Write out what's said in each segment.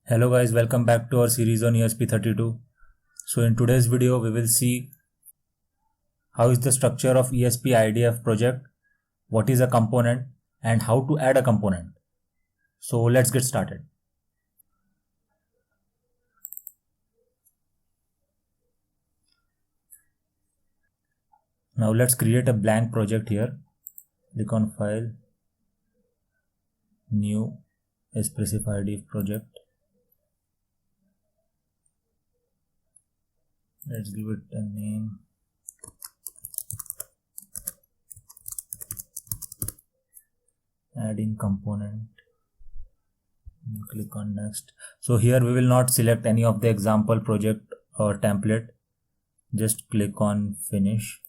Hello guys, welcome back to our series on ESP32. So in today's video we will see how is the structure of ESP IDF project, what is a component and how to add a component. So let's get started. Now let's create a blank project here. Click on File, New, Espressif IDF project. Let's give it a name. Adding component. Click on Next. So here we will not select any of the example project or template. Just click on Finish.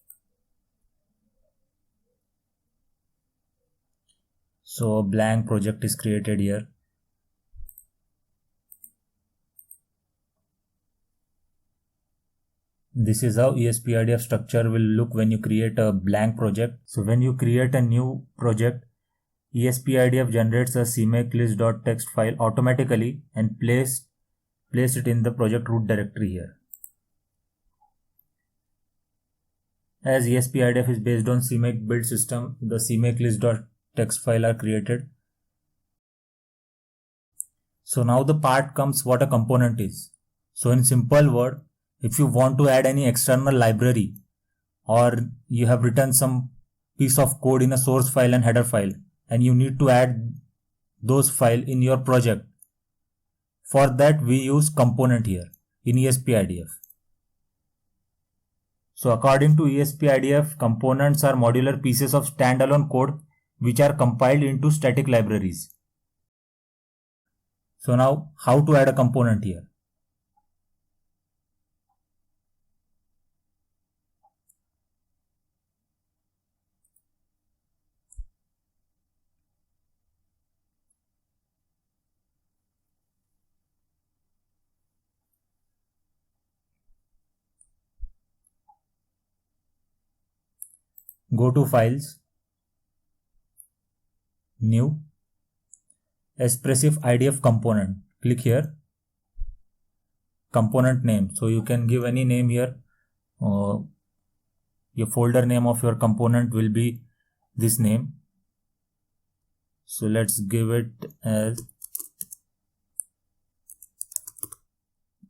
So a blank project is created here. This is how ESP-IDF structure will look when you create a blank project. So when you create a new project, ESP-IDF generates a CMake list.txt file automatically and place it in the project root directory here. As ESP-IDF is based on CMake build system, the CMake list.txt file are created. So now the part comes what a component is. So in simple word, if you want to add any external library or you have written some piece of code in a source file and header file and you need to add those files in your project, for that we use component here in ESP-IDF. So according to ESP-IDF, components are modular pieces of standalone code which are compiled into static libraries. So now how to add a component here? Go to Files, New, Espressif IDF component. Click here. Component name. So you can give any name here. Your folder name of your component will be this name. So let's give it as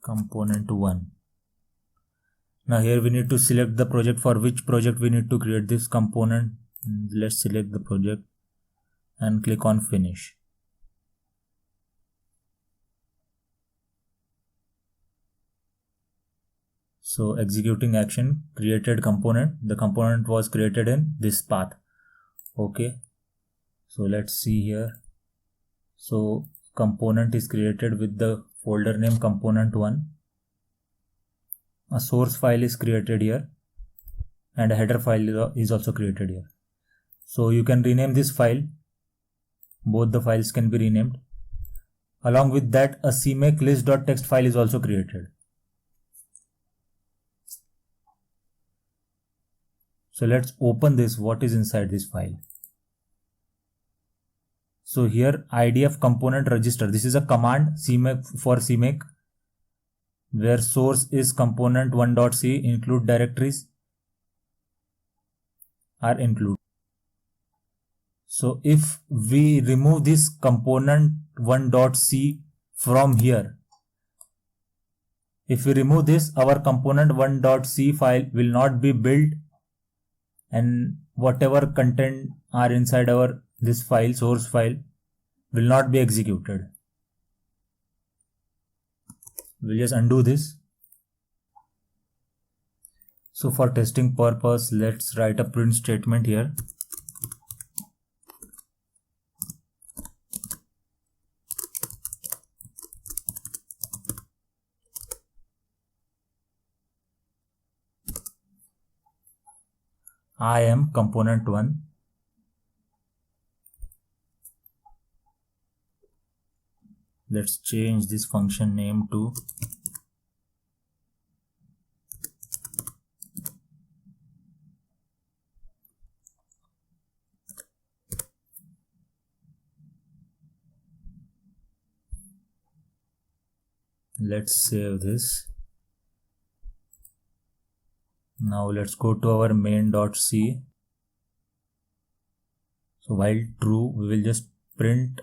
component 1. Now here we need to select the project for which project we need to create this component. Let's select the project and click on Finish. So executing action, created component. The component was created in this path. Okay. So let's see here. So component is created with the folder name component1. A source file is created here and a header file is also created here. So you can rename this file. Both the files can be renamed. Along with that, a CMake list.txt file is also created. So let's open this. What is inside this file? So here IDF component register. This is a command CMake for CMake where source is component1.c. include directories are included. So if we remove this component1.c from here, if we remove this, our component1.c file will not be built and whatever content are inside our this file, source file, will not be executed. We'll just undo this. So for testing purpose, let's write a print statement here. I am component1. Let's change this function name to Let's save this. Now let's go to our main.c. So while true, we will just print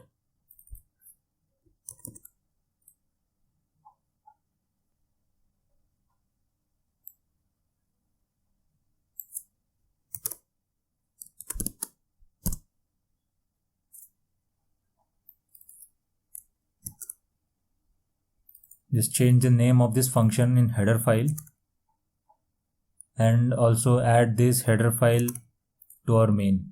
just change the name of this function in header file and also add this header file to our main.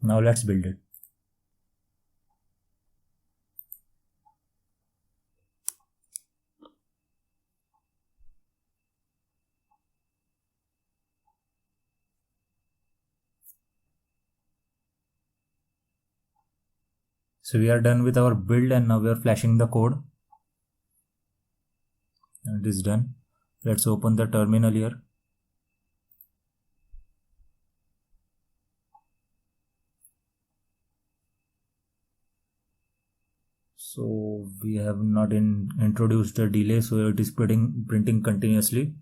Now let's build it. So we are done with our build and now we are flashing the code. And it is done. Let's open the terminal here. So we have not introduced a delay, so it is printing continuously.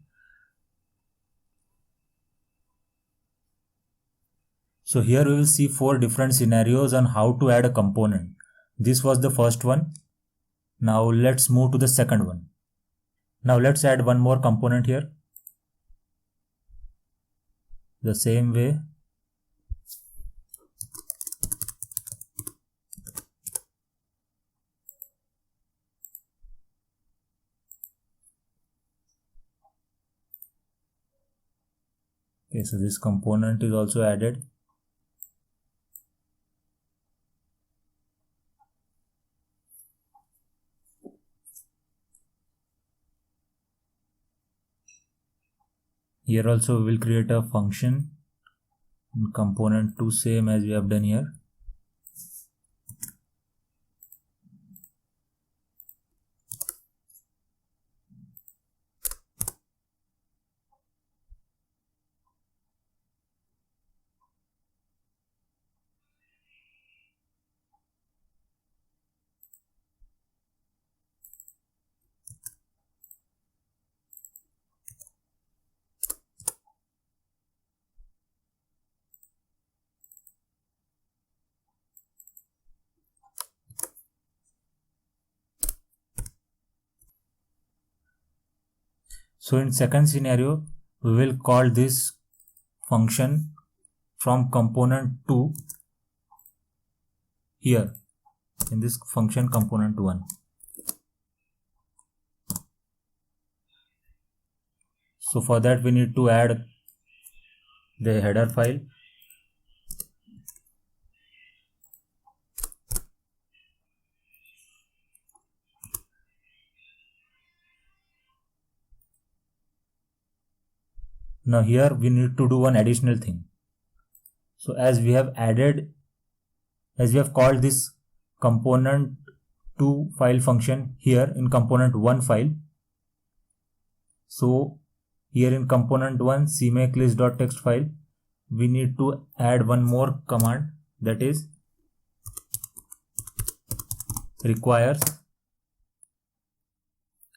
So here we will see 4 different scenarios on how to add a component. This was the first one. Now let's move to the second one. Now let's add one more component here. The same way. Okay, so this component is also added. Here also we will create a function component 2, same as we have done here. So in second scenario, we will call this function from component 2 here in this function component 1. So for that we need to add the header file. Now here we need to do one additional thing. So as we have called this component 2 file function here in component 1 file. So here in component 1 cmakelist.txt file, we need to add one more command, that is requires,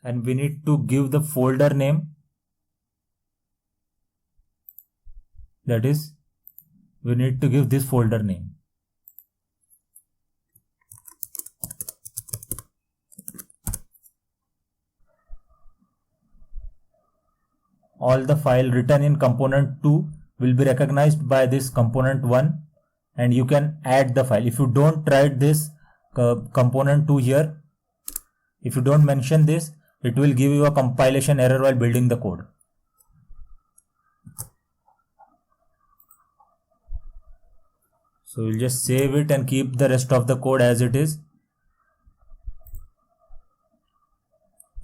and we need to give the folder name, that is we need to give this folder name. All the file written in component 2 will be recognized by this component 1 and you can add the file. If you don't write this component 2 here, if you don't mention this, it will give you a compilation error while building the code. So we'll just save it and keep the rest of the code as it is.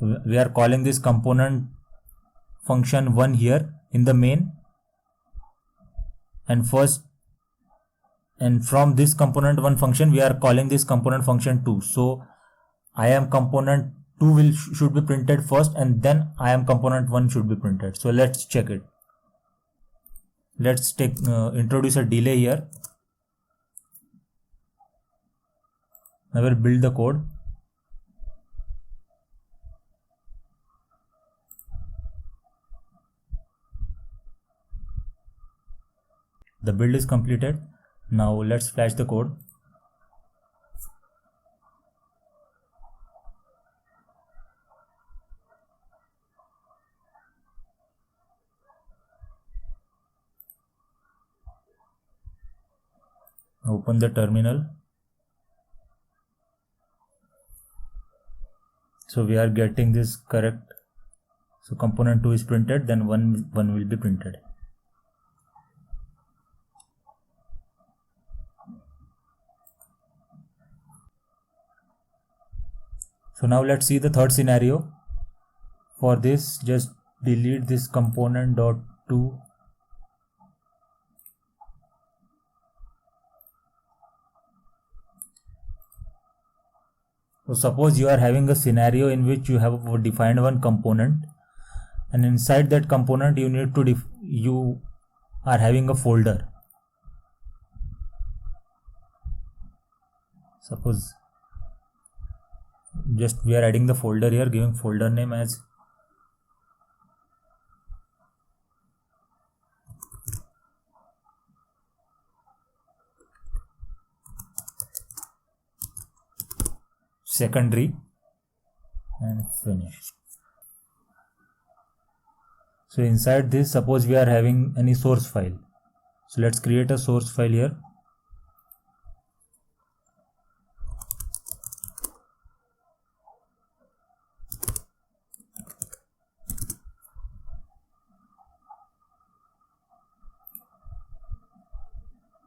We are calling this component function 1 here in the main, and from this component 1 function we are calling this component function 2. So I am component 2 should be printed first, and then IAM component 1 should be printed. So let's check it. Let's introduce a delay here. I will build the code. The build is completed. Now let's flash the code. Open the terminal. So we are getting this correct. So component 2 is printed, then one will be printed. So now let's see the third scenario. For this, just delete this component.2. So suppose you are having a scenario in which you have defined one component, and inside that component you need to you are having a folder. Suppose just we are adding the folder here, giving folder name as secondary and finish. So inside this, suppose we are having any source file. So let's create a source file here.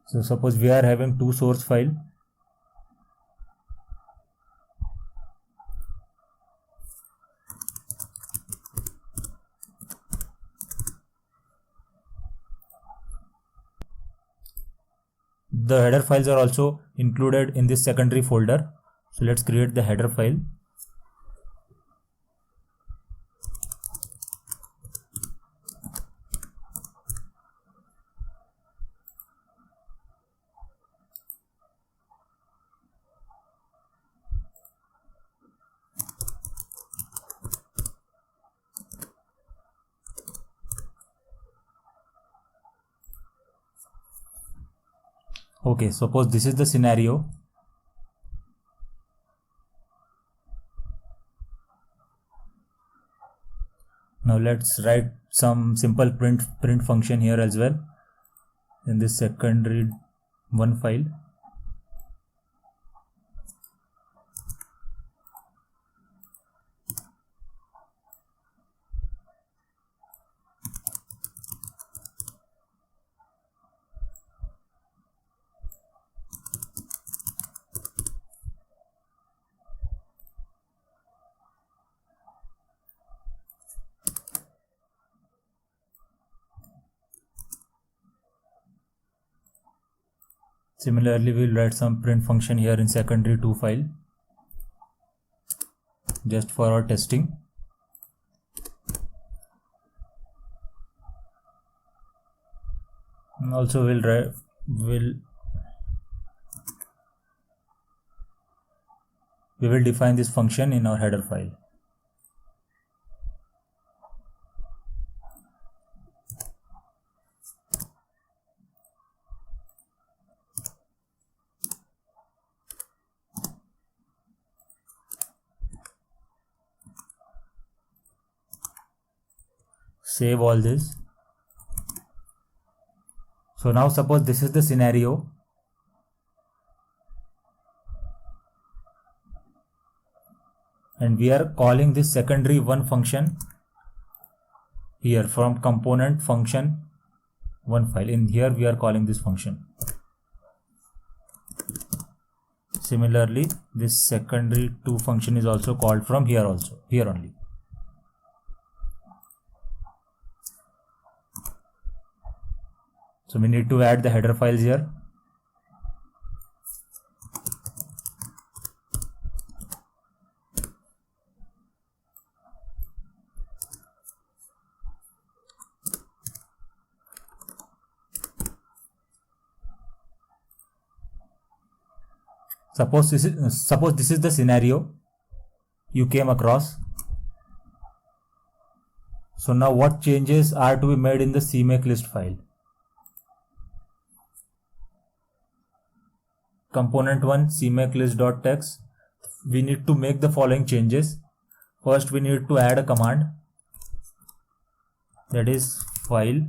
So suppose we are having two source file. The header files are also included in this secondary folder. So let's create the header file. Okay, suppose this is the scenario. Now let's write some simple print function here as well in this secondary one file. Similarly, we'll write some print function here in secondary 2 file just for our testing. And also we will define this function in our header file. Save all this. So now suppose this is the scenario. And we are calling this secondary one function here from component function one file. In here we are calling this function. Similarly, this secondary 2 function is also called from here only. So we need to add the header files here. Suppose this is the scenario you came across. So now what changes are to be made in the CMake list file? Component 1 CMake list.txt. We need to make the following changes. First, we need to add a command, that is file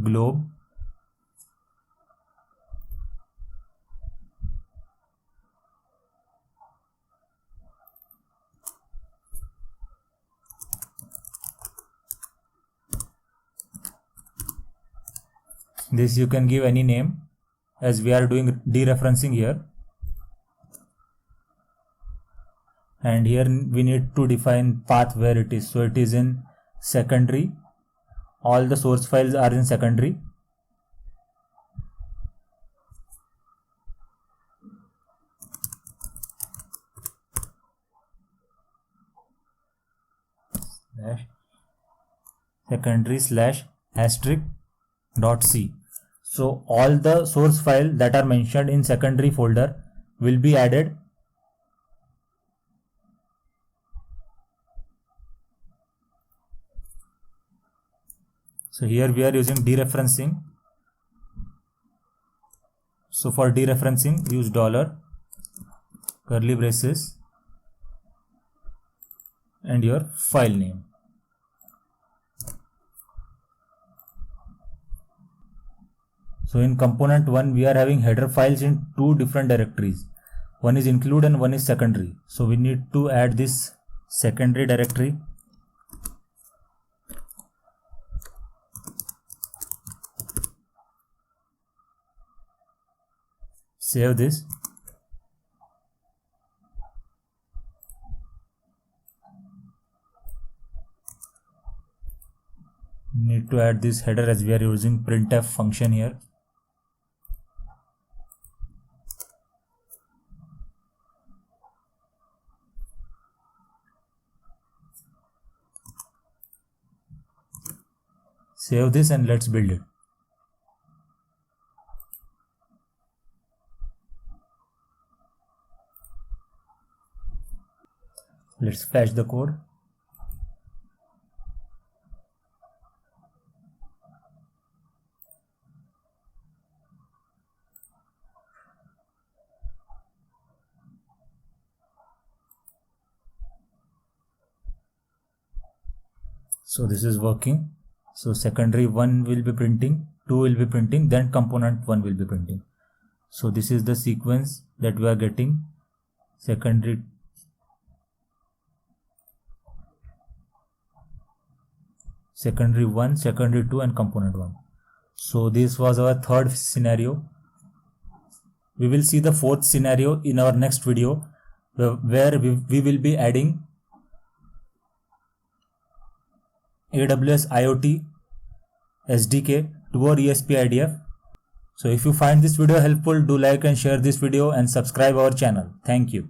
globe this you can give any name, as we are doing dereferencing here, and here we need to define path where it is. So it is in secondary. All the source files are in secondary. Secondary /**c. So all the source file that are mentioned in secondary folder will be added. So here we are using dereferencing. So for dereferencing, use $ curly braces and your file name. So in component 1, we are having header files in two different directories. One is include and one is secondary. So we need to add this secondary directory. Save this. Need to add this header as we are using printf function here. Save this and let's build it. Let's fetch the code. So this is working. So secondary 1 will be printing, 2 will be printing, then component 1 will be printing. So this is the sequence that we are getting. Secondary 1, secondary 2 and component 1. So this was our third scenario. We will see the fourth scenario in our next video, where we will be adding AWS IoT SDK to our ESP-IDF. So if you find this video helpful, do like and share this video and subscribe our channel. Thank you.